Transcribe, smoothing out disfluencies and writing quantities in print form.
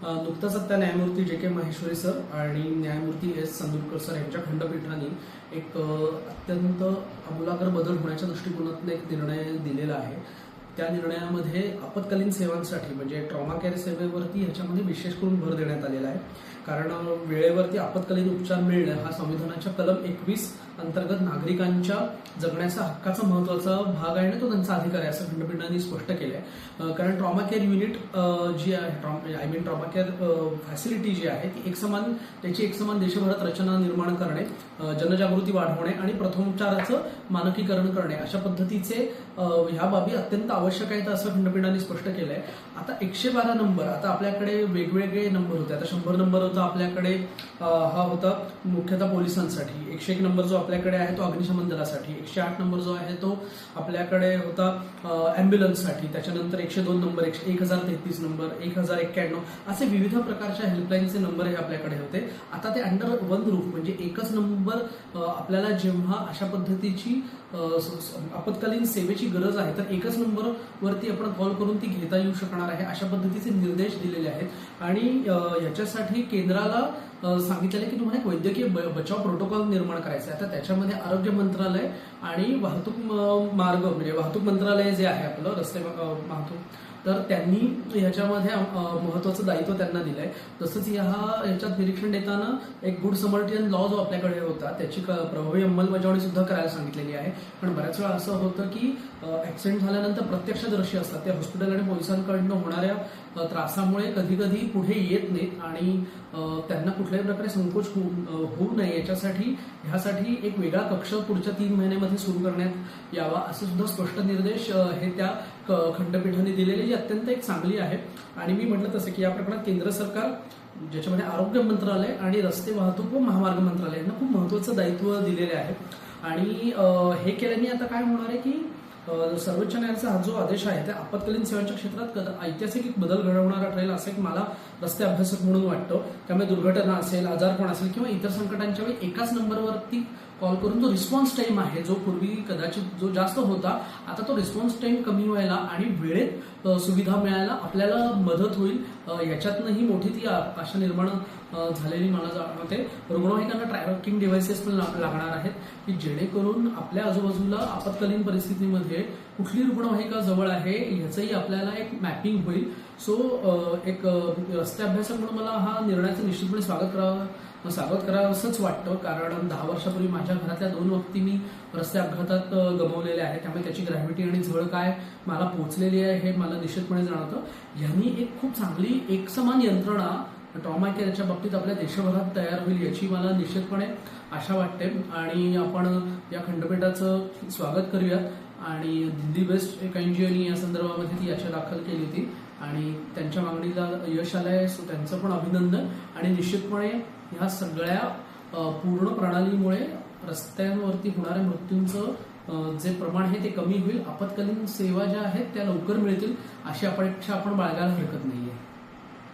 नुकताच आता न्यायमूर्ती जे.के. माहेश्वरी सर आणि न्यायमूर्ती एस. संदूरकर सर यांच्या खंडपीठाने एक अत्यंत आमूलाग्र बदल होण्याच्या दृष्टिकोनातून एक निर्णय दिलेला आहे. त्या निर्णयामध्ये आपत्कालीन सेवांसाठी म्हणजे ट्रॉमा केअर सेवेवरती ह्याच्यामध्ये विशेष करून भर देण्यात आलेला आहे. कारण वेळेवरती आपत्कालीन उपचार मिळणं हा संविधानाच्या कलम 21 अंतर्गत नागरिकांच्या जगण्याचा हक्काचा महत्वाचा भाग आहे आणि तो त्यांचा अधिकार आहे असं खंडपीठाने स्पष्ट केलं आहे. कारण ट्रॉमा केअर युनिट जी आहे ट्रॉमा केअर फॅसिलिटी जी आहे ती त्याची एकसमान देशभरात रचना निर्माण करणे, जनजागृती वाढवणे आणि प्रथमोपचाराचं मानकीकरण करणे अशा पद्धतीचे ह्या बाबी अत्यंत आवश्यक आहेत असं खंडपीठाने स्पष्ट केलंय. आता 112 नंबर, आता आपल्याकडे वेगवेगळे नंबर होते. आता 100 नंबर होता आपल्याकडे, हा होता मुख्यतः पोलिसांसाठी. 101 नंबर जो आपल्याकडे आहे तो अग्निशमन दलासाठी. 108 नंबर जो आहे तो आपल्याकडे होता अँब्युलन्ससाठी. त्याच्यानंतर 102 नंबर, 1033 नंबर, 1091 असे विविध प्रकारच्या हेल्पलाईनचे नंबर हे आपल्याकडे होते. आता ते अंडर वन रूफ म्हणजे एकच नंबर आपल्याला जेव्हा अशा पद्धतीची आपत्कालीन सेवेची गरज आहे तर एकच नंबर वरती आपण कॉल करून ती घेता येऊ शकणार आहे अशा पद्धतीचे निर्देश दिलेले आहेत. आणि याच्यासाठी केंद्राला सांगितलेलं की तुम्हाला एक वैद्यकीय बचाव प्रोटोकॉल निर्माण करायचा आहे. आता त्याच्यामध्ये आरोग्य मंत्रालय आणि वाहतूक मार्ग म्हणजे वाहतूक मंत्रालय जे आहे आपलं रस्ते वाहतूक, तर त्यांनी ह्याच्यामध्ये महत्वाचं दायित्व त्यांना दिलंय. तसंच ह्याच्यात निरीक्षण देताना एक गुड समर्टियन लॉ जो आपल्याकडे होता त्याची प्रभावी अंमलबजावणी सुद्धा करायला सांगितलेली आहे. पण बऱ्याच वेळा असं होतं की ऍक्सिडेंट झाल्यानंतर प्रत्यक्षदर्शी असतात ते हॉस्पिटल आणि पोलिसांकडनं होणाऱ्या त्रासामुळे कधी कधी पुढे येत नाहीत आणि त्यांना कुठल्याही प्रकारे संकोच होऊ नये ह्यासाठी एक वेगळा कक्ष पुढच्या 3 महिन्यामध्ये सुरू करण्यात यावा असे सुद्धा स्पष्ट निर्देश हे त्या खंडपीठाने दिलेले, जी अत्यंत एक चांगली आहे. आणि मी म्हटलं तसं की या प्रकरणात केंद्र सरकार ज्याच्यामध्ये आरोग्य मंत्रालय आणि रस्ते वाहतूक व महामार्ग मंत्रालय यांना खूप महत्वाचं दायित्व दिलेले आहे. आणि हे केल्याने आता काय होणार आहे की सर्वोच्च न्यायालयाचा हा जो आदेश आहे त्या आपत्कालीन सेवांच्या क्षेत्रात ऐतिहासिक एक बदल घडवणारा ठरेल असं एक मला रस्ते अभ्यासक म्हणून वाटतं. त्यामुळे दुर्घटना असेल, आजारपण असेल किंवा इतर संकटांच्या वेळी एकाच नंबरवरती कॉल करून जो रिस्पॉन्स टाइम आहे जो पूर्वी कदाचित जो जास्त होता आता तो रिस्पॉन्स टाइम कमी व्हायला आणि वेळेत सुविधा मिळायला आपल्याला मदत होईल. याच्यातनंही मोठी ती आशा निर्माण झालेली मला जाणवते. रुग्णवाहिकांना ट्रॅकिंग डिव्हाइसेस पण लागणार आहेत की जेणेकरून आपल्या आजूबाजूला आपत्कालीन परिस्थितीमध्ये कुठली रुग्णवाहिका जवळ आहे ह्याचंही आपल्याला एक मॅपिंग होईल. सो एक रस्ते अभ्यासक म्हणून मला हा निर्णयाचं निश्चितपणे स्वागत करावं असंच वाटतं. कारण 10 वर्षापूर्वी माझ्या घरातल्या 2 व्यक्ती मी रस्ते अपघातात गमावलेले आहेत. त्यामुळे त्याची ग्रॅव्हिटी आणि झळ काय मला पोहोचलेली आहे हे मला निश्चितपणे जाणवतं. यांनी एक खूप चांगली एकसमान यंत्रणा ट्रॉमा केअरच्या बाबतीत आपल्या देशभरात तयार होईल याची मला निश्चितपणे आशा वाटते. आणि आपण या खंडपीठाचं स्वागत करूयात. आणि दिल्ली बेस्ट एक एनजीओनी या संदर्भामध्ये ती याच्या दाखल केली होती आणि त्यांच्या मागणीला यश आलंय. सो त्यांचं पण अभिनंदन. आणि निश्चितपणे ह्या सगळ्या पूर्ण प्रणालीमुळे रस्त्यांवरती होणाऱ्या मृत्यूंचं जे प्रमाण आहे ते कमी होईल. आपत्कालीन सेवा ज्या आहेत त्या लवकर मिळतील अशी अपेक्षा आपण बाळगायला हरकत नाहीये.